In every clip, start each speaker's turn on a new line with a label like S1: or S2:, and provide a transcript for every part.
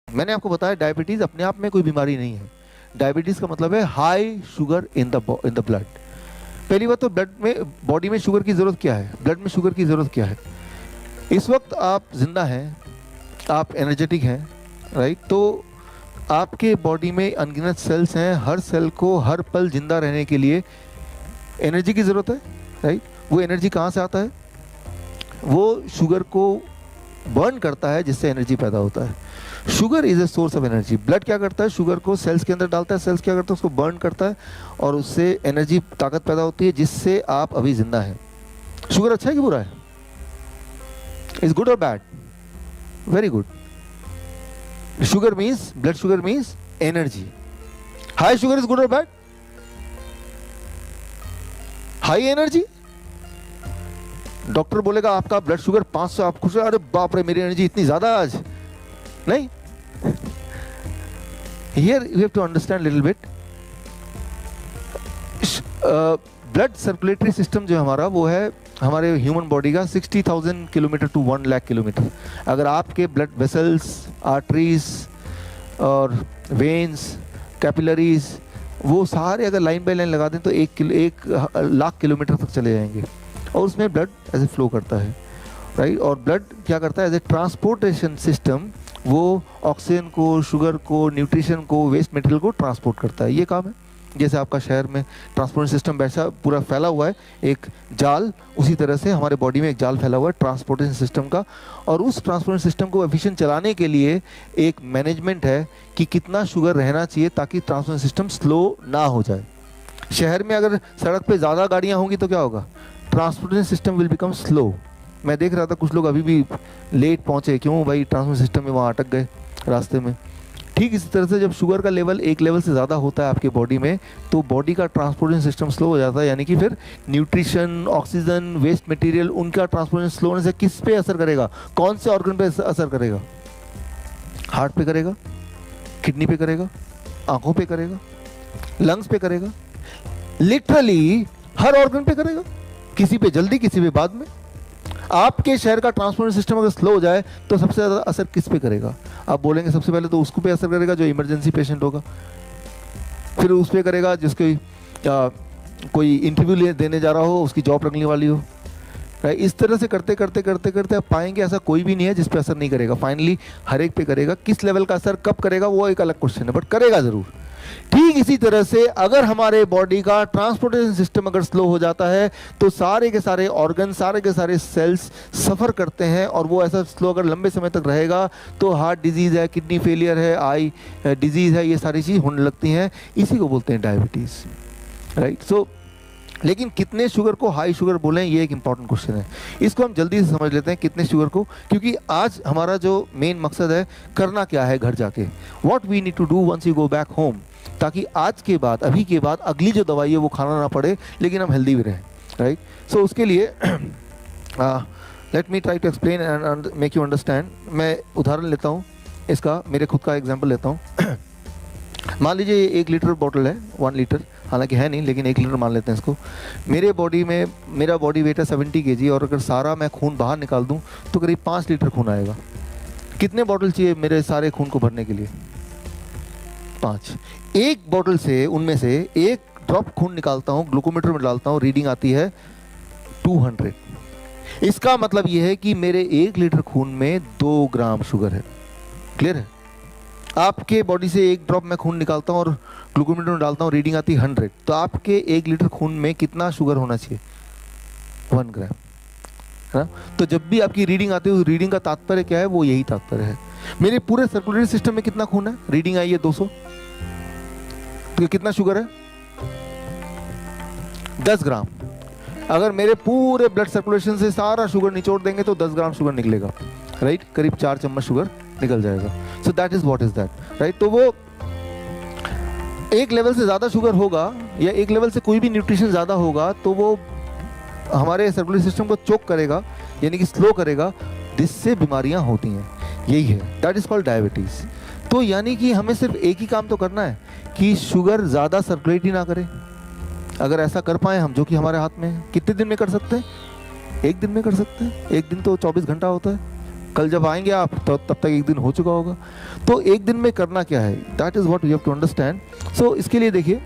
S1: मैंने आपको बताया डायबिटीज अपने आप में कोई बीमारी नहीं है। डायबिटीज का मतलब है high sugar in the blood. पहली बात तो ब्लड में, बॉडी में शुगर की जरूरत क्या है, ब्लड में शुगर की जरूरत क्या है। इस वक्त आप जिंदा हैं, आप एनर्जेटिक हैं, राइट। तो आपके बॉडी में अनगिनत सेल्स हैं, हर सेल को हर पल जिंदा रहने के लिए एनर्जी की ज़रूरत है, राइट। वो एनर्जी कहाँ से आता है, वो शुगर को बर्न करता है जिससे एनर्जी पैदा होता है। Sugar is a source of energy. Blood क्या करता है, शुगर को सेल्स के अंदर डालता है, सेल्स क्या करता है, उसको बर्न करता है और उससे एनर्जी, ताकत पैदा होती है जिससे आप अभी जिंदा हैं। शुगर अच्छा है कि बुरा है, इज गुड और bad? Very good. Sugar means, blood sugar means energy. High sugar is good और बैड? हाई एनर्जी, डॉक्टर बोलेगा आपका ब्लड शुगर 500, आप खुश, अरे बाप रे मेरी एनर्जी इतनी ज्यादा आज, नहीं। Here you have to understand little bit. Blood circulatory system जो हमारा, वो है हमारे ह्यूमन बॉडी का 60,000 किलोमीटर टू 1 लाख किलोमीटर। अगर आपके ब्लड वेसल्स, आर्टरीज और वेन्स, कैपिलरीज, वो सारे अगर लाइन बाय लाइन लगा दें तो 1 लाख किलोमीटर तक चले जाएंगे और उसमें ब्लड ऐसे फ्लो करता है, राइट। और ब्लड क्या करता है, एज ए ट्रांसपोर्टेशन सिस्टम, वो ऑक्सीजन को, शुगर को, न्यूट्रिशन को, वेस्ट मटेरियल को ट्रांसपोर्ट करता है। ये काम है। जैसे आपका शहर में ट्रांसपोर्टेशन सिस्टम वैसा पूरा फैला हुआ है एक जाल, उसी तरह से हमारे बॉडी में एक जाल फैला हुआ है ट्रांसपोर्टेशन सिस्टम का। और उस ट्रांसपोर्टेशन सिस्टम को एफिशिएंट चलाने के लिए एक मैनेजमेंट है कि कितना शुगर रहना चाहिए ताकि ट्रांसपोर्टेशन सिस्टम स्लो ना हो जाए। शहर में अगर सड़क पे ज़्यादा गाड़ियाँ होंगी तो क्या होगा, transportation system will become slow. मैं देख रहा था कुछ लोग अभी भी लेट पहुँचे, क्यों भाई, ट्रांसपोर्टेशन सिस्टम में वहाँ अटक गए रास्ते में। ठीक इसी तरह से जब शुगर का लेवल एक लेवल से ज़्यादा होता है आपके बॉडी में, तो बॉडी का ट्रांसपोर्टेशन सिस्टम स्लो हो जाता है, यानी कि फिर न्यूट्रिशन, ऑक्सीजन, वेस्ट मटेरियल, उनका ट्रांसपोर्टेशन स्लो होने से किस पे असर करेगा, कौन से ऑर्गन पे असर करेगा? हार्ट पे करेगा, किडनी पे करेगा, आंखों पे करेगा, लंग्स पे करेगा, लिटरली हर ऑर्गन पे करेगा। किसी पे जल्दी, किसी पे बाद में। आपके शहर का ट्रांसपोर्टेशन सिस्टम अगर स्लो हो जाए तो सबसे ज़्यादा असर किस पे करेगा? आप बोलेंगे सबसे पहले तो उसको पे असर करेगा जो इमरजेंसी पेशेंट होगा, फिर उस पे करेगा जिसके कोई इंटरव्यू देने जा रहा हो, उसकी जॉब लगने वाली हो। इस तरह से करते करते करते करते आप पाएंगे ऐसा कोई भी नहीं है जिस पे असर नहीं करेगा। फाइनली हर एक पे करेगा। किस लेवल का असर कब करेगा वो एक अलग क्वेश्चन है, बट करेगा ज़रूर। ठीक इसी तरह से अगर हमारे बॉडी का ट्रांसपोर्टेशन सिस्टम अगर स्लो हो जाता है तो सारे के सारे ऑर्गन, सारे के सारे सेल्स सफ़र करते हैं। और वो ऐसा स्लो अगर लंबे समय तक रहेगा तो हार्ट डिजीज़ है, किडनी फेलियर है, आई डिजीज़ है, ये सारी चीज़ होने लगती हैं। इसी को बोलते हैं डायबिटीज़, राइट। सो लेकिन कितने शुगर को हाई शुगर बोलें, ये एक इंपॉर्टेंट क्वेश्चन है। इसको हम जल्दी से समझ लेते हैं कितने शुगर को, क्योंकि आज हमारा जो मेन मकसद है करना क्या है घर जाके, what we need to do once you go back home, ताकि आज के बाद, अभी के बाद अगली जो दवाई है वो खाना ना पड़े लेकिन हम हेल्दी भी रहें, राइट। सो उसके लिए let me try to explain and make you understand. मैं उदाहरण लेता हूँ इसका, मेरे खुद का एग्जाम्पल लेता हूँ। मान लीजिए ये 1 लीटर बॉटल है, 1 लीटर, हालांकि है नहीं लेकिन 1 लीटर मान लेते हैं इसको। मेरे बॉडी में, मेरा बॉडी वेट है 70 kg और अगर सारा मैं खून बाहर निकाल दूं तो करीब 5 लीटर खून आएगा। कितने बॉटल चाहिए मेरे सारे खून को भरने के लिए? 5। एक बॉटल से, उनमें से 1 ड्रॉप खून निकालता हूँ, ग्लूकोमीटर में डालता हूँ, रीडिंग आती है 200। इसका मतलब ये है कि मेरे 1 लीटर खून में 2 ग्राम शुगर है। क्लियर है? आपके बॉडी से 1 ड्रॉप मैं खून निकालता हूँ और ग्लूकोमीटर में डालता हूँ, रीडिंग आती है 100। तो आपके 1 लीटर खून में कितना शुगर होना चाहिए? 1 ग्राम, है ना? तो जब भी आपकी रीडिंग आती है, उस रीडिंग का तात्पर्य क्या है? वो यही तात्पर्य है। मेरे पूरे सर्कुलेटरी सिस्टम में कितना खून है? रीडिंग आई है 200, तो कितना शुगर है? 10 ग्राम। अगर मेरे पूरे ब्लड सर्कुलेशन से सारा शुगर निचोड़ देंगे तो 10 ग्राम शुगर निकलेगा, राइट। करीब 4 चम्मच शुगर निकल जाएगा। सो that is what is that, right. तो वो एक लेवल से ज़्यादा शुगर होगा या एक लेवल से कोई भी न्यूट्रिशन ज़्यादा होगा तो वो हमारे सर्कुलेटरी सिस्टम को चोक करेगा, यानी कि स्लो करेगा, जिससे बीमारियां होती हैं। यही है, दैट इज कॉल्ड डायबिटीज़। तो यानी कि हमें सिर्फ एक ही काम तो करना है कि शुगर ज़्यादा सर्कुलेट ही ना करे। अगर ऐसा कर पाए हम, जो कि हमारे हाथ में है, कितने दिन में कर सकते हैं? 1 दिन में कर सकते हैं। 1 दिन तो 24 घंटा होता है, कल जब आएंगे आप तो तब तक एक दिन हो चुका होगा। तो एक दिन में करना क्या है, that is what you have to understand. So इसके लिए देखिए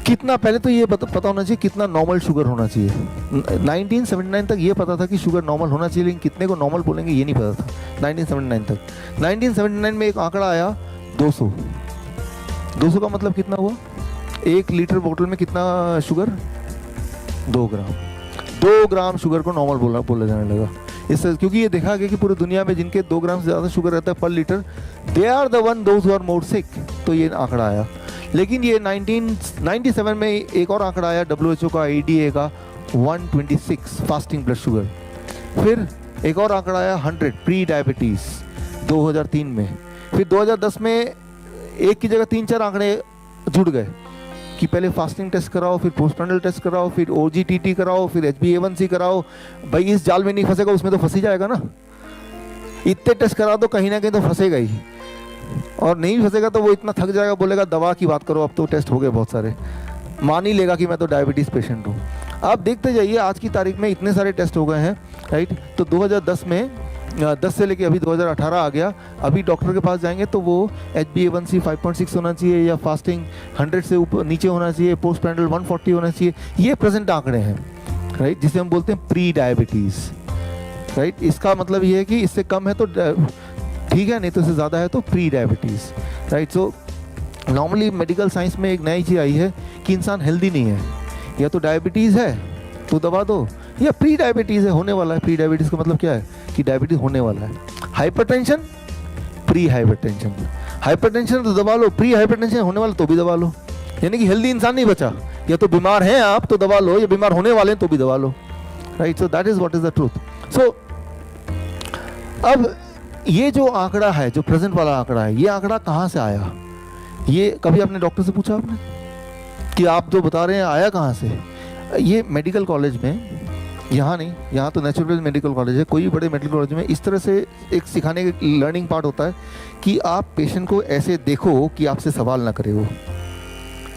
S1: कितना, पहले तो ये पता होना चाहिए कितना नॉर्मल शुगर होना चाहिए। 1979 तक ये पता था कि शुगर नॉर्मल होना चाहिए, लेकिन कितने को नॉर्मल बोलेंगे ये नहीं पता था 1979 तक। 1979 में एक आंकड़ा आया 200। 200 का मतलब कितना हुआ, 1 लीटर बोतल में कितना शुगर, 2 ग्राम। 2 ग्राम शुगर को नॉर्मल बोला जाने लगा इससे, क्योंकि ये देखा गया कि पूरी दुनिया में जिनके 2 ग्राम से ज़्यादा शुगर रहता है per litre, they are the one those who are more sick. तो ये आंकड़ा आया। लेकिन ये 1997 में एक और आंकड़ा आया WHO का, ADA का, 126 फास्टिंग ब्लड शुगर। फिर एक और आंकड़ा आया 100 प्री डायबिटीज़ 2003 में। फिर 2010 में एक की जगह 3-4 आंकड़े जुड़ गए कि पहले फास्टिंग टेस्ट कराओ, फिर पोस्टप्रैंडल टेस्ट कराओ, फिर OGTT कराओ, फिर HbA1c कराओ। भाई इस जाल में नहीं फंसेगा उसमें तो फंस ही जाएगा ना। इतने टेस्ट करा दो कहीं ना कहीं तो फंसेगा ही, और नहीं फंसेगा तो वो इतना थक जाएगा, बोलेगा दवा की बात करो, अब तो टेस्ट हो गए बहुत सारे, मान ही लेगा कि मैं तो डायबिटीज़ पेशेंट हूँ। आप देखते जाइए आज की तारीख में इतने सारे टेस्ट हो गए हैं, राइट। तो 2010 में 10 से लेके अभी 2018 आ गया। अभी डॉक्टर के पास जाएंगे तो वो HbA1c 5.6 होना चाहिए, या फास्टिंग 100 से ऊपर नीचे होना चाहिए, पोस्ट पैंडल 140 होना चाहिए। ये प्रेजेंट आंकड़े हैं, राइट, जिसे हम बोलते हैं प्री डायबिटीज़, राइट। इसका मतलब ये है कि इससे कम है तो ठीक है, नहीं तो इससे ज़्यादा है तो pre diabetes, right. So normally medical science में एक नई चीज़ आई है कि इंसान हेल्दी नहीं है, या तो डायबिटीज़ है तो दबा दो, या प्री डायबिटीज़ है, होने वाला है। प्री डायबिटीज़ का मतलब क्या है कि डायबिटीज़ होने वाला है। हाइपरटेंशन, प्री हाइपरटेंशन, हाइपरटेंशन तो दबा लो, प्री हाइपरटेंशन होने वाला तो भी दबा लो, यानी कि हेल्दी इंसान नहीं बचा। या तो बीमार हैं आप तो दबा लो, या बीमार होने वाले हैं तो भी दबा लो, right. So that is what is the truth. So अब ये जो आंकड़ा है, जो प्रेजेंट वाला आंकड़ा है, ये आंकड़ा कहाँ से आया? ये कभी आपने डॉक्टर से पूछा आपने कि आप जो बता रहे हैं आया कहाँ से? ये मेडिकल कॉलेज में, यहाँ नहीं, यहाँ तो नेचुरल मेडिकल कॉलेज है, कोई भी बड़े मेडिकल कॉलेज में इस तरह से एक सिखाने का लर्निंग पार्ट होता है कि आप पेशेंट को ऐसे देखो कि आपसे सवाल ना करे। वो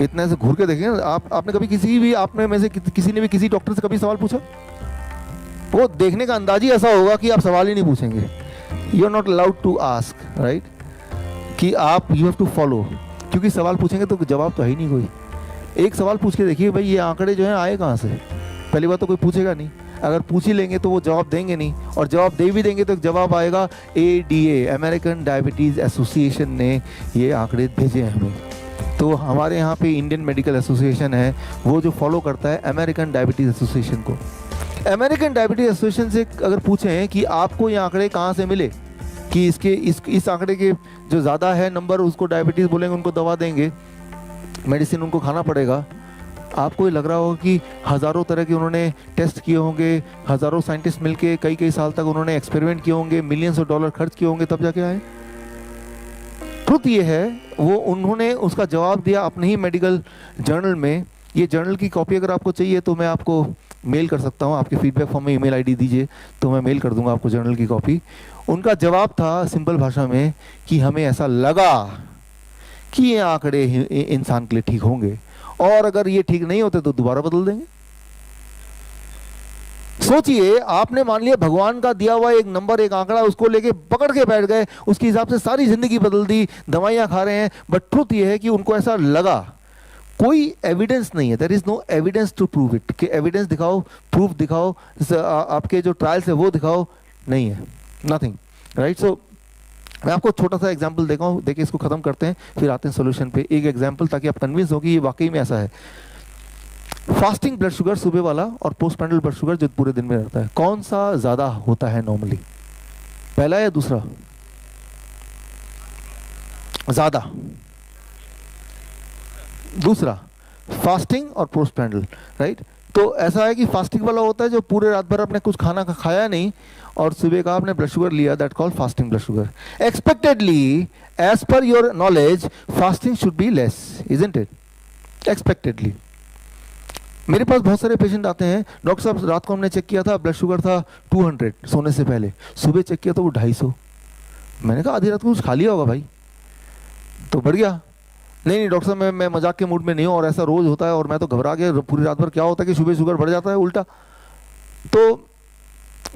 S1: इतना ऐसे घूर के देखें। आपने कभी किसी भी, आपने में से किसी ने भी किसी डॉक्टर से कभी सवाल पूछा? वो देखने का अंदाज ही ऐसा होगा कि आप सवाल ही नहीं पूछेंगे। You are not allowed to ask, right, कि आप यू हैव टू फॉलो, क्योंकि सवाल पूछेंगे तो जवाब तो है ही नहीं कोई। एक सवाल पूछ के देखिए, भाई ये आंकड़े जो हैं आए कहाँ से? पहली बात तो कोई पूछेगा नहीं, अगर पूछ ही लेंगे तो वो जवाब देंगे नहीं, और जवाब दे भी देंगे तो जवाब आएगा ADA, अमेरिकन डायबिटीज़ एसोसिएशन ने ये आंकड़े भेजे हैं हमें। तो हमारे यहाँ पे इंडियन मेडिकल एसोसिएशन है, वो जो फॉलो करता है अमेरिकन डायबिटीज़ एसोसिएशन को। अमेरिकन डायबिटीज़ एसोसिएशन से अगर पूछें कि आपको ये आंकड़े कहाँ से मिले कि इस आंकड़े के जो ज़्यादा है नंबर, उसको डायबिटीज़ बोलेंगे, उनको दवा देंगे, मेडिसिन उनको खाना पड़ेगा। आपको ये लग रहा होगा कि हज़ारों तरह के उन्होंने टेस्ट किए होंगे, हज़ारों साइंटिस्ट मिलके कई साल तक उन्होंने एक्सपेरिमेंट किए होंगे, मिलियंस ऑफ डॉलर खर्च किए होंगे, तब जाके आए। ट्रुथ ये है, वो उन्होंने उसका जवाब दिया अपने ही मेडिकल जर्नल में। ये जर्नल की कॉपी अगर आपको चाहिए तो मैं आपको मेल कर सकता हूँ, आपके फीडबैक फॉर्म में ईमेल आईडी दीजिए तो मैं मेल कर दूंगा आपको जर्नल की कॉपी। उनका जवाब था सिंपल भाषा में कि हमें ऐसा लगा कि ये आंकड़े इंसान के लिए ठीक होंगे, और अगर ये ठीक नहीं होते तो दोबारा बदल देंगे। सोचिए, आपने मान लिया भगवान का दिया हुआ एक नंबर, एक आंकड़ा, उसको लेके पकड़ के बैठ गए, उसके हिसाब से सारी जिंदगी बदल दी, दवाइयां खा रहे हैं। बट ट्रुथ ये है कि उनको ऐसा लगा, कोई एविडेंस नहीं है, there is no evidence to prove it, कि एविडेंस दिखाओ, प्रूफ दिखाओ, आपके जो ट्रायल्स है वो दिखाओ, नहीं है, नथिंग, राइट। सो मैं आपको छोटा सा एग्जांपल देखा हूँ, देखिए इसको खत्म करते हैं फिर आते हैं सॉल्यूशन पे। एक एग्जांपल ताकि आप कन्विंस हो कि ये वाकई में ऐसा है। फास्टिंग ब्लड शुगर सुबह वाला और पोस्टप्रैंडल ब्लड शुगर जो पूरे दिन में रहता है, कौन सा ज्यादा होता है नॉर्मली, पहला या दूसरा? ज्यादा दूसरा, फास्टिंग और पोस्टप्रैंडल, राइट। तो ऐसा है कि फास्टिंग वाला होता है जो पूरे रात भर आपने कुछ खाना खाया नहीं और सुबह का आपने ब्लड शुगर लिया, that called fasting blood sugar. Expectedly, as per your knowledge, fasting should be less, isn't it? Expectedly. मेरे पास बहुत सारे पेशेंट आते हैं, डॉक्टर साहब रात को हमने चेक किया था, ब्लड शुगर था 200 सोने से पहले, सुबह चेक किया तो वो 250। मैंने कहा आधी रात को कुछ खा लिया होगा भाई, तो बढ़ गया। नहीं डॉक्टर साहब मैं मजाक के मूड में नहीं हूँ, और ऐसा रोज होता है, और मैं तो घबरा गया पूरी रात भर, क्या होता है कि सुबह शुगर बढ़ जाता है उल्टा। तो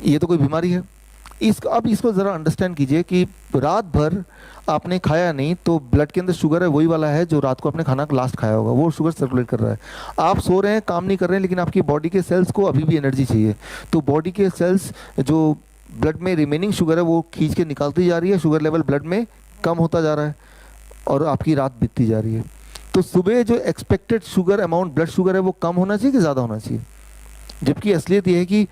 S1: ये तो कोई बीमारी है। अब इसको ज़रा अंडरस्टैंड कीजिए कि रात भर आपने खाया नहीं तो ब्लड के अंदर शुगर है वही वाला है जो रात को आपने खाना लास्ट खाया होगा, वो शुगर सर्कुलेट कर रहा है। आप सो रहे हैं, काम नहीं कर रहे हैं, लेकिन आपकी बॉडी के सेल्स को अभी भी एनर्जी चाहिए, तो बॉडी के सेल्स जो ब्लड में रिमेनिंग शुगर है वो खींच के निकालती जा रही है, शुगर लेवल ब्लड में कम होता जा रहा है और आपकी रात बीतती जा रही है। तो सुबह जो expected sugar amount blood sugar है वो कम होना चाहिए कि ज़्यादा होना चाहिए? जबकि असलियत ये है कि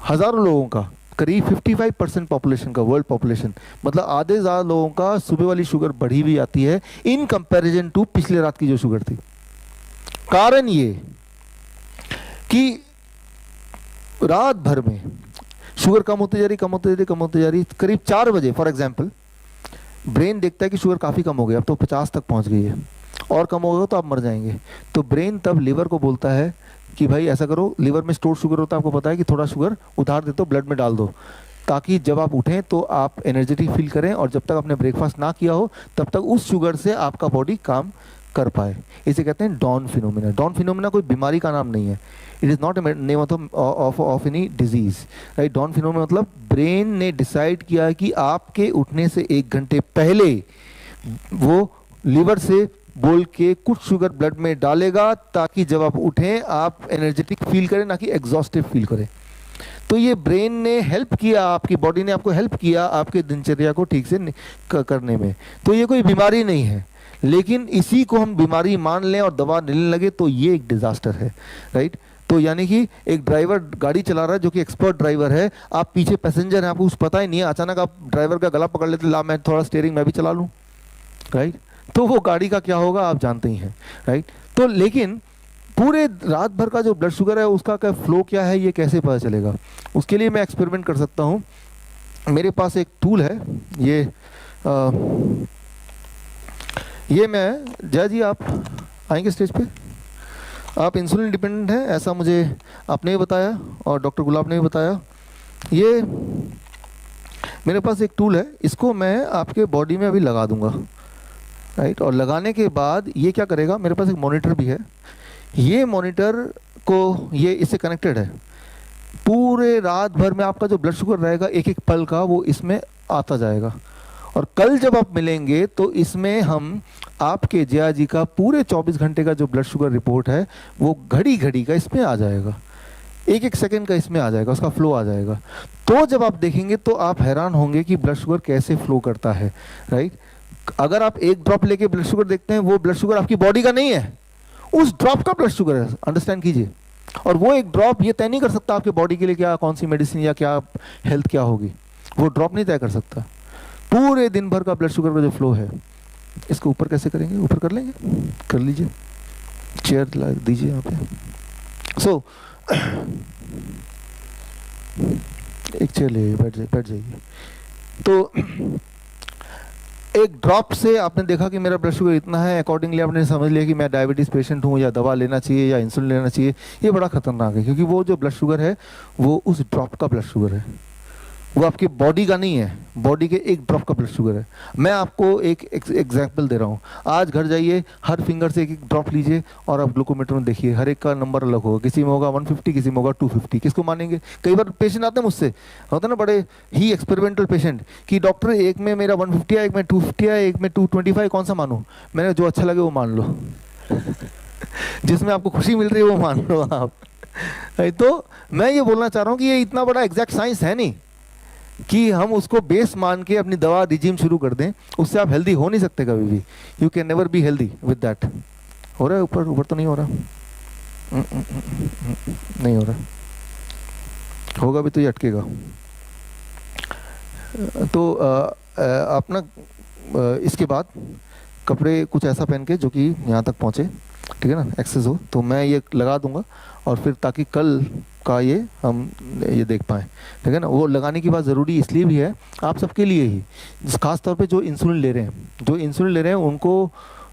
S1: हज़ारों लोगों का, करीब 55% पॉपुलेशन का, वर्ल्ड पॉपुलेशन, मतलब आधे से ज़्यादा लोगों का सुबह वाली शुगर बढ़ी हुई आती है इन कंपैरिजन टू पिछले रात की जो शुगर थी। कारण ये कि रात भर में शुगर कम होती जा रही, कम होती जा रही, कम होती जा रही। करीब 4 बजे फॉर एग्जांपल ब्रेन देखता है कि शुगर काफ़ी कम हो गई, अब तो 50 तक पहुंच गई है और कम होगा तो आप मर जाएंगे। तो ब्रेन तब लीवर को बोलता है कि भाई ऐसा करो, लीवर में स्टोर शुगर होता है, आपको पता है कि थोड़ा शुगर उधार दे दो, ब्लड में डाल दो, ताकि जब आप उठें तो आप एनर्जेटिक फील करें और जब तक आपने ब्रेकफास्ट ना किया हो तब तक उस शुगर से आपका बॉडी काम कर पाए। इसे कहते हैं डॉन फिनोमिना। डॉन फिनोमिना कोई बीमारी का नाम नहीं है, it is not a name of any disease, right. Dawn phenomena मतलब ब्रेन ने डिसाइड किया कि आपके उठने से 1 घंटे पहले वो लीवर से बोल के कुछ शुगर ब्लड में डालेगा ताकि जब आप उठें आप एनर्जेटिक फील करें, ना कि एग्जॉस्टिव फील करें। तो ये ब्रेन ने हेल्प किया, आपकी बॉडी ने आपको हेल्प किया आपके दिनचर्या को ठीक से करने में। तो ये कोई बीमारी नहीं है, लेकिन इसी को हम बीमारी मान लें और दवा लेने लगे तो ये एक डिजास्टर है, राइट। तो यानी कि एक ड्राइवर गाड़ी चला रहा है जो कि एक्सपर्ट ड्राइवर है, आप पीछे पैसेंजर हैं, आपको कुछ पता ही नहीं है, अचानक आप ड्राइवर का गला पकड़ लेते, ला मैं थोड़ा स्टीयरिंग मैं भी चला लूँ, राइट। तो वो गाड़ी का क्या होगा आप जानते ही हैं, राइट। तो लेकिन पूरे रात भर का जो ब्लड शुगर है उसका क्या फ्लो क्या है ये कैसे पता चलेगा? उसके लिए मैं एक्सपेरिमेंट कर सकता हूँ। मेरे पास एक टूल है, ये मैं, जय जी आप आएंगे स्टेज पे? आप इंसुलिन डिपेंडेंट हैं ऐसा मुझे आपने भी बताया और डॉक्टर गुलाब ने भी बताया। ये मेरे पास एक टूल है, इसको मैं आपके बॉडी में अभी लगा दूंगा, राइट। और लगाने के बाद ये क्या करेगा, मेरे पास एक मॉनिटर भी है, ये मॉनिटर को ये इससे कनेक्टेड है, पूरे रात भर में आपका जो ब्लड शुगर रहेगा एक एक पल का वो इसमें आता जाएगा। और कल जब आप मिलेंगे तो इसमें हम आपके जया जी का पूरे 24 घंटे का जो ब्लड शुगर रिपोर्ट है वो घड़ी घड़ी का इसमें आ जाएगा, एक एक सेकंड का इसमें आ जाएगा, उसका फ्लो आ जाएगा। तो जब आप देखेंगे तो आप हैरान होंगे कि ब्लड शुगर कैसे फ्लो करता है, राइट। अगर आप एक ड्रॉप लेके ब्लड शुगर देखते हैं, वो ब्लड शुगर आपकी बॉडी का नहीं है, उस ड्रॉप का ब्लड शुगर है, अंडरस्टैंड कीजिए। और वो एक ड्रॉप ये तय नहीं कर सकता आपके बॉडी के लिए क्या कौन सी मेडिसिन या क्या हेल्थ क्या होगी, वो ड्रॉप नहीं तय कर सकता। पूरे दिन भर का ब्लड शुगर का जो फ्लो है, इसको ऊपर कैसे करेंगे, ऊपर कर लेंगे, कर लीजिए, चेयर ला दीजिए यहाँ पे। सो एक चेयर ले बैठ जाइए। तो एक ड्रॉप से आपने देखा कि मेरा ब्लड शुगर इतना है, अकॉर्डिंगली आपने समझ लिया कि मैं डायबिटीज़ पेशेंट हूँ या दवा लेना चाहिए या इंसुलिन लेना चाहिए। ये बड़ा खतरनाक है क्योंकि वो जो ब्लड शुगर है वो उस ड्रॉप का ब्लड शुगर है, वो आपकी बॉडी का नहीं है, बॉडी के एक ड्रॉप का ब्लड शुगर है। मैं आपको एक एग्जांपल दे रहा हूँ, आज घर जाइए, हर फिंगर से एक एक ड्रॉप लीजिए और आप ग्लूकोमीटर में देखिए, हर एक का नंबर अलग होगा, किसी में होगा 150, किसी में होगा 250। किसको मानेंगे? कई बार पेशेंट आते हैं मुझसे, होता है ना बड़े ही एक्सपेरिमेंटल पेशेंट कि डॉक्टर एक में मेरा 150 है, एक में 250 है, एक में 225, कौन सा मानूँ? मैंने जो अच्छा लगे वो मान लो जिसमें आपको खुशी मिल रही है वो मान लो आप। तो मैं ये बोलना चाह रहा हूँ कि ये इतना बड़ा एग्जैक्ट साइंस है नहीं कि हम उसको बेस मान के अपनी दवा रिजीम शुरू कर दें, उससे आप हेल्दी हो नहीं सकते कभी भी। You can never be healthy with that. हो रहा है ऊपर? ऊपर तो नहीं हो रहा, नहीं हो रहा, होगा भी तो ये अटकेगा। तो अपना इसके बाद कपड़े कुछ ऐसा पहन के जो कि यहाँ तक पहुँचे, ठीक है ना, एक्सेस हो, तो मैं ये लगा दूंगा और फिर ताकि कल का ये हम ये देख पाएँ, ठीक है ना। वो लगाने की बात ज़रूरी इसलिए भी है आप सबके लिए ही, खास तौर पे जो इंसुलिन ले रहे हैं, उनको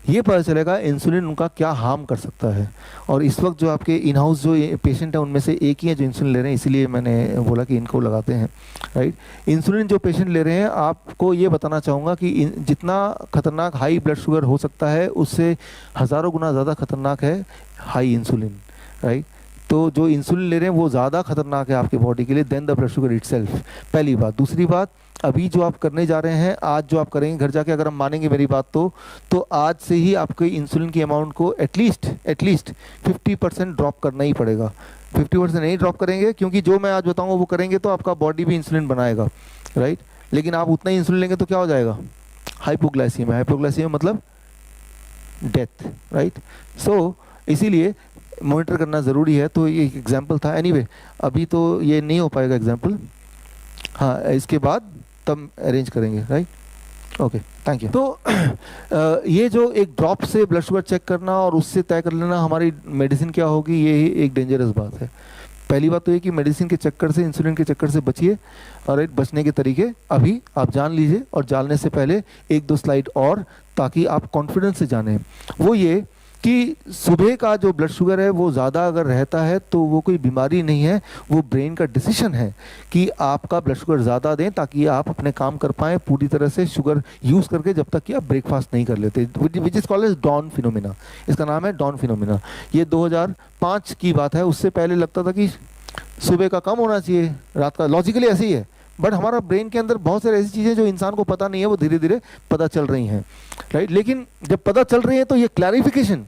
S1: ये पता चलेगा इंसुलिन उनका क्या हार्म कर सकता है। और इस वक्त जो आपके इन हाउस जो पेशेंट है उनमें से एक ही है जो इंसुलिन ले रहे हैं, इसीलिए मैंने बोला कि इनको लगाते हैं, राइट। इंसुलिन जो पेशेंट ले रहे हैं, आपको ये बताना चाहूँगा कि जितना खतरनाक हाई ब्लड शुगर हो सकता है उससे हज़ारों गुना ज़्यादा खतरनाक है हाई इंसुलिन, राइट। तो जो इंसुलिन ले रहे हैं वो ज़्यादा खतरनाक है आपके बॉडी के लिए then the blood sugar itself, पहली बात। दूसरी बात, अभी जो आप करने जा रहे हैं, आज जो आप करेंगे घर जाके, अगर हम मानेंगे मेरी बात तो आज से ही आपको इंसुलिन की अमाउंट को एटलीस्ट 50% ड्रॉप करना ही पड़ेगा। 50% नहीं ड्रॉप करेंगे, क्योंकि जो मैं आज बताऊंगा वो करेंगे तो आपका बॉडी भी इंसुलिन बनाएगा, राइट। लेकिन आप उतना ही इंसुलिन लेंगे तो क्या हो जाएगा, हाइपोग्लाइसीमिया। हाइपोग्लाइसीमिया मतलब डेथ, राइट। सो इसीलिए मॉनिटर करना ज़रूरी है। तो ये एक एग्जाम्पल था। एनीवे अभी तो ये नहीं हो पाएगा एग्जाम्पल, हाँ इसके बाद तब अरेंज करेंगे, राइट। Okay, thank you. तो ये जो एक ड्रॉप से ब्लड शुगर चेक करना और उससे तय कर लेना हमारी मेडिसिन क्या होगी, ये ही एक डेंजरस बात है। पहली बात तो ये कि मेडिसिन के चक्कर से, इंसुलिन के चक्कर से बचिए, और बचने के तरीके अभी आप जान लीजिए। और जानने से पहले एक दो स्लाइड और, ताकि आप कॉन्फिडेंस से जानें। वो ये कि सुबह का जो ब्लड शुगर है वो ज़्यादा अगर रहता है तो वो कोई बीमारी नहीं है, वो ब्रेन का डिसीजन है कि आपका ब्लड शुगर ज़्यादा दें ताकि आप अपने काम कर पाएँ पूरी तरह से शुगर यूज़ करके, जब तक कि आप ब्रेकफास्ट नहीं कर लेते, which is called as dawn phenomena. इसका नाम है डॉन फिनोमिना। ये 2005 की बात है। उससे पहले लगता था कि सुबह का कम होना चाहिए, रात का। लॉजिकली ऐसे ही है, बट हमारा ब्रेन के अंदर बहुत सारी ऐसी चीज़ें जो इंसान को पता नहीं है, वो धीरे धीरे पता चल रही हैं, राइट। लेकिन जब पता चल रही है तो ये क्लैरिफिकेशन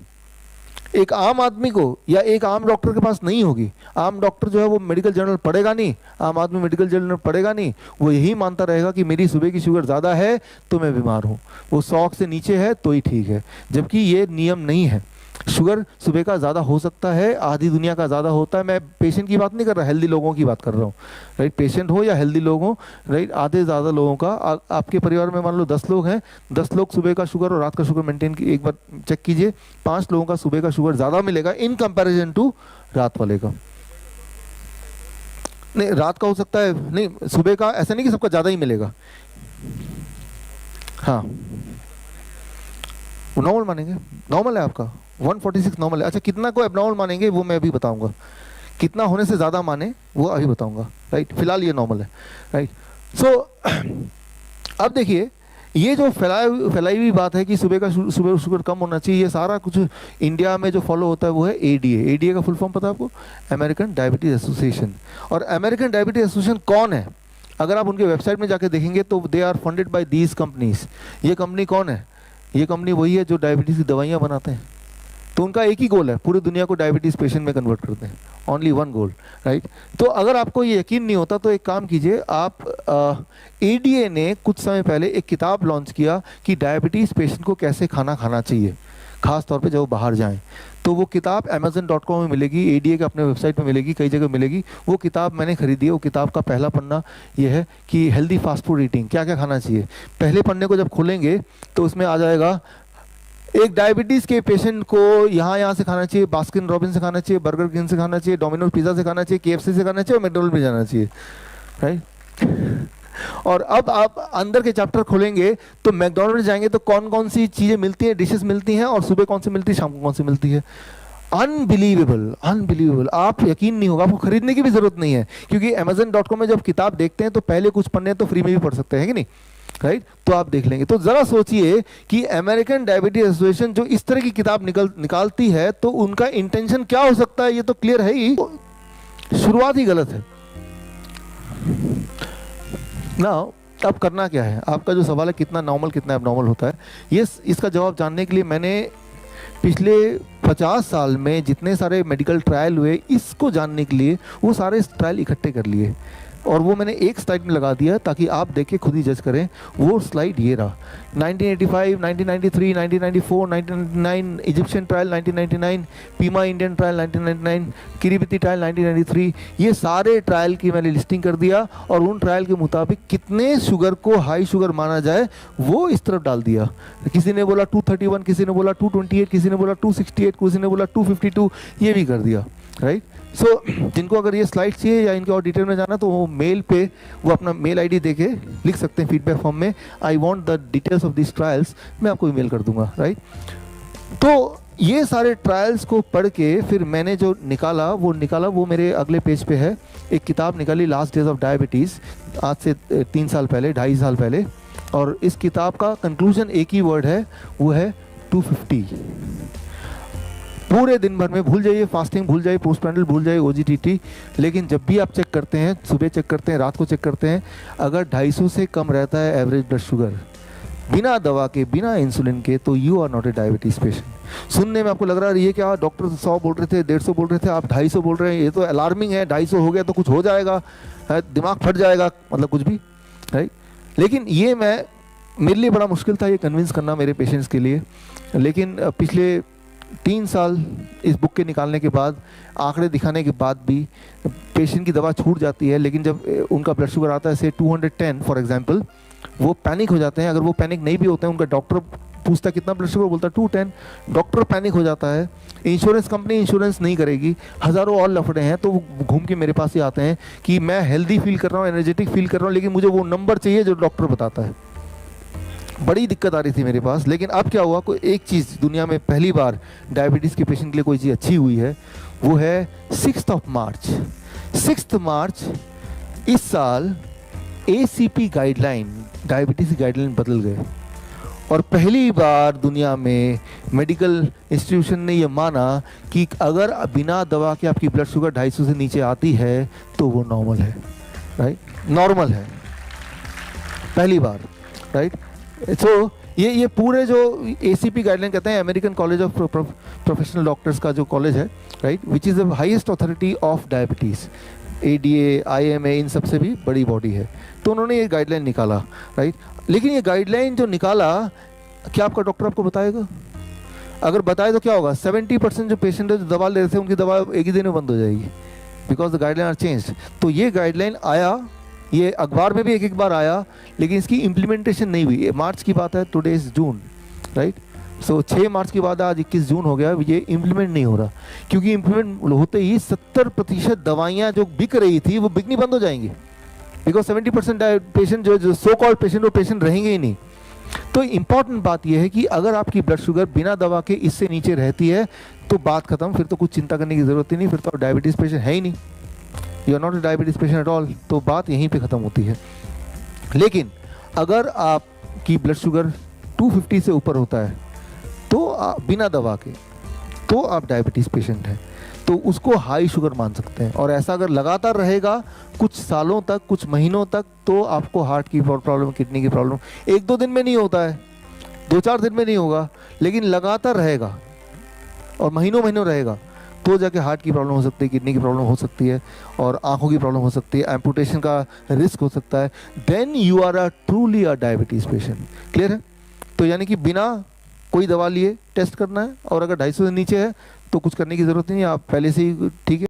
S1: एक आम आदमी को या एक आम डॉक्टर के पास नहीं होगी। आम डॉक्टर जो है वो मेडिकल जर्नल पढ़ेगा नहीं, आम आदमी मेडिकल जर्नल पढ़ेगा नहीं, वो यही मानता रहेगा कि मेरी सुबह की शुगर ज़्यादा है तो मैं बीमार हूँ, वो 100 से नीचे है तो ही ठीक है। जबकि ये नियम नहीं है। शुगर सुबह का ज़्यादा हो सकता है, आधी दुनिया का ज़्यादा होता है। मैं पेशेंट की बात नहीं कर रहा, हेल्दी लोगों की बात कर रहा हूँ, राइट। पेशेंट हो या हेल्दी लोग हो, राइट। आधे ज़्यादा लोगों का, आपके परिवार में मान लो 10 लोग हैं, 10 लोग सुबह का शुगर और रात का शुगर मेंटेन की, एक बार चेक कीजिए, 5 लोगों का सुबह का शुगर ज़्यादा मिलेगा इन कंपेरिजन टू रात वाले का। नहीं, रात का हो सकता है, नहीं सुबह का, ऐसा नहीं कि सबका ज़्यादा ही मिलेगा। हाँ, नॉर्मल मानेंगे, नॉर्मल है आपका 146 नॉर्मल है। अच्छा, कितना को एबनॉर्मल मानेंगे वो मैं अभी बताऊंगा, कितना होने से ज़्यादा माने वो अभी बताऊंगा, राइट। फिलहाल ये नॉर्मल है, राइट। सो अब देखिए, ये जो फैलाई हुई बात है कि सुबह का सुबह शुगर कम होना चाहिए, ये सारा कुछ इंडिया में जो फॉलो होता है वो है एडीए। एडीए का फुल फॉर्म पता है आपको? American diabetes association. और अमेरिकन डायबिटीज एसोसिएशन कौन है? अगर आप उनके वेबसाइट में जाके देखेंगे तो they are funded by these companies. ये कंपनी कौन है? ये कंपनी वही है जो डायबिटीज़ की दवाइयाँ बनाते हैं। तो उनका एक ही गोल है, पूरी दुनिया को डायबिटीज़ पेशेंट में कन्वर्ट करते हैं, ओनली वन गोल, राइट। तो अगर आपको ये यकीन नहीं होता तो एक काम कीजिए आप, एडीए ने कुछ समय पहले एक किताब लॉन्च किया कि डायबिटीज़ पेशेंट को कैसे खाना खाना चाहिए, खास तौर पे जब वो बाहर जाएं। तो वो किताब amazon.com में मिलेगी, एडीए के अपने वेबसाइट में मिलेगी, कई जगह मिलेगी। वो किताब मैंने खरीदी है। वो किताब का पहला पन्ना ये है कि हेल्दी फास्ट फूड ईटिंग, क्या क्या खाना चाहिए। पहले पन्ने को जब खोलेंगे तो उसमें आ जाएगा एक डायबिटीज़ के पेशेंट को यहाँ से खाना चाहिए, बास्किन रॉबिन से खाना चाहिए, बर्गर किंग से खाना चाहिए, डोमिनोज पिज़्ज़ा से खाना चाहिए, केएफसी से खाना चाहिए और मैकडॉनल्ड भी जाना चाहिए, राइट। और अब आप अंदर के चैप्टर खोलेंगे तो मैकडॉनल्ड जाएंगे तो कौन कौन सी चीज़ें मिलती हैं, डिशेस मिलती हैं, और सुबह कौन सी मिलती है, शाम को कौन सी मिलती है। Unbelievable, unbelievable. आप यकीन नहीं होगा, आपको खरीदने की भी जरूरत नहीं है, क्योंकि amazon.com में जब किताब देखते हैं तो पहले कुछ पन्ने तो फ्री में भी पढ़ सकते हैं कि नहीं, राइट। तो आप देख लेंगे। तो जरा सोचिए कि अमेरिकन डायबिटीज एसोसिएशन जो इस तरह की किताब निकालती है तो उनका इंटेंशन क्या हो सकता है, ये तो क्लियर है ही, शुरुआत ही गलत है ना। अब करना क्या है? आपका जो सवाल है कितना नॉर्मल कितना एबनॉर्मल होता है, ये इसका जवाब जानने के लिए मैंने पिछले 50 साल में जितने सारे मेडिकल ट्रायल हुए, इसको जानने के लिए वो सारे ट्रायल इकट्ठे कर लिए और वो मैंने एक स्लाइड में लगा दिया ताकि आप देख के खुद ही जज करें। वो स्लाइड ये रहा, 1985, 1993, 1994, 1999, Egyptian trial 1999, Pima Indian trial 1999, Kiribati trial 1993। ये सारे ट्रायल की मैंने लिस्टिंग कर दिया और उन ट्रायल के मुताबिक कितने शुगर को हाई शुगर माना जाए वो इस तरफ डाल दिया। किसी ने बोला 231, किसी ने बोला 228, किसी ने बोला 268, किसी ने बोला 252, ये भी कर दिया, राइट। सो जिनको अगर ये स्लाइड चाहिए या इनके और डिटेल में जाना तो वो मेल पे वो अपना मेल आईडी देके लिख सकते हैं फीडबैक फॉर्म में, I want the details of this trials, मैं आपको ईमेल कर दूंगा, राइट। तो ये सारे ट्रायल्स को पढ़ के फिर मैंने जो निकाला वो मेरे अगले पेज पे है। एक किताब निकाली, लास्ट डेज ऑफ डायबिटीज़, आज से 3 साल पहले, 2.5 साल पहले। और इस किताब का कंक्लूजन एक ही वर्ड है, वो है 250। पूरे दिन भर में भूल जाइए, फास्टिंग भूल जाइए, पोस्टप्रैंडिल भूल जाइए, ओजीटीटी, लेकिन जब भी आप चेक करते हैं, सुबह चेक करते हैं, रात को चेक करते हैं, अगर 250 से कम रहता है एवरेज ब्लड शुगर बिना दवा के, बिना इंसुलिन के, तो you are not a diabetes patient. सुनने में आपको लग रहा है ये क्या, डॉक्टर 100 बोल रहे थे, 150 बोल रहे थे, आप 250 बोल रहे हैं, ये तो अलार्मिंग है, 250 हो गया तो कुछ हो जाएगा, दिमाग फट जाएगा, मतलब कुछ भी, राइट। लेकिन ये मेरे लिए बड़ा मुश्किल था ये कन्विंस करना मेरे पेशेंट्स के लिए। लेकिन पिछले 3 साल इस बुक के निकालने के बाद, आंकड़े दिखाने के बाद भी पेशेंट की दवा छूट जाती है, लेकिन जब उनका ब्लड शुगर आता है से 210 फॉर एग्जांपल, वो पैनिक हो जाते हैं। अगर वो पैनिक नहीं भी होते हैं, उनका डॉक्टर पूछता है कितना ब्लड शुगर, बोलता है 210, डॉक्टर पैनिक हो जाता है, इंश्योरेंस कंपनी इंश्योरेंस नहीं करेगी, हज़ारों और लफड़े हैं, तो वो घूम के मेरे पास ही आते हैं कि मैं हेल्दी फील कर रहा हूँ, एनर्जेटिक फील कर रहा हूँ, लेकिन मुझे वो नंबर चाहिए जो डॉक्टर बताता है। बड़ी दिक्कत आ रही थी मेरे पास। लेकिन अब क्या हुआ, कोई एक चीज़ दुनिया में पहली बार डायबिटीज़ के पेशेंट के लिए कोई चीज़ अच्छी हुई है, वो है 6 मार्च। 6 मार्च इस साल ACP गाइडलाइन, डायबिटीज़ गाइडलाइन बदल गए, और पहली बार दुनिया में मेडिकल इंस्टीट्यूशन ने यह माना कि अगर बिना दवा के आपकी ब्लड शुगर 250 से नीचे आती है तो वो नॉर्मल है, राइट, नॉर्मल है, पहली बार, राइट। सो ये पूरे जो ACP गाइडलाइन कहते हैं, American college of professional doctors का जो कॉलेज है, right, which is the highest authority of diabetes, ADA, IMA, इन सब से भी बड़ी बॉडी है, तो उन्होंने ये गाइडलाइन निकाला, राइट। लेकिन ये गाइडलाइन जो निकाला, क्या आपका डॉक्टर आपको बताएगा? अगर बताए तो क्या होगा, 70% जो पेशेंट है जो दवा ले रहे थे, उनकी दवा एक ही दिन में बंद हो जाएगी, because the guideline are change. तो ये गाइडलाइन आया, ये अखबार में भी एक बार आया, लेकिन इसकी इम्प्लीमेंटेशन नहीं हुई। मार्च की बात है, टुडे इज जून, राइट। सो 6 मार्च के बाद आज 21 जून हो गया, ये इम्प्लीमेंट नहीं हो रहा, क्योंकि इम्प्लीमेंट होते ही 70% दवाइयाँ जो बिक रही थी वो बिकनी बंद हो जाएंगी, बिकॉज 70% पेशेंट जो सो कॉल्ड पेशेंट, वो पेशेंट रहेंगे ही नहीं। तो इम्पॉर्टेंट बात यह है कि अगर आपकी ब्लड शुगर बिना दवा के इससे नीचे रहती है तो बात खत्म, फिर तो कुछ चिंता करने की जरूरत ही नहीं, फिर तो आप डायबिटीज़ पेशेंट है ही नहीं, you are not a diabetes patient at all, तो बात यहीं पे ख़त्म होती है। लेकिन अगर आपकी ब्लड शुगर 250 से ऊपर होता है तो बिना दवा के, तो आप डायबिटीज़ पेशेंट हैं, तो उसको हाई शुगर मान सकते हैं। और ऐसा अगर लगातार रहेगा कुछ सालों तक, कुछ महीनों तक, तो आपको हार्ट की प्रॉब्लम, किडनी की प्रॉब्लम 1-2 दिन में नहीं होता है, 2-4 दिन में नहीं होगा, लेकिन लगातार रहेगा और महीनों महीनों रहेगा, तो जाके हार्ट की प्रॉब्लम हो सकती है, किडनी की प्रॉब्लम हो सकती है, और आंखों की प्रॉब्लम हो सकती है, एम्पुटेशन का रिस्क हो सकता है। Then you are a truly a diabetes patient. Clear है? तो यानी कि बिना कोई दवा लिए टेस्ट करना है, और अगर 250 से नीचे है तो कुछ करने की ज़रूरत नहीं है, आप पहले से ही ठीक है।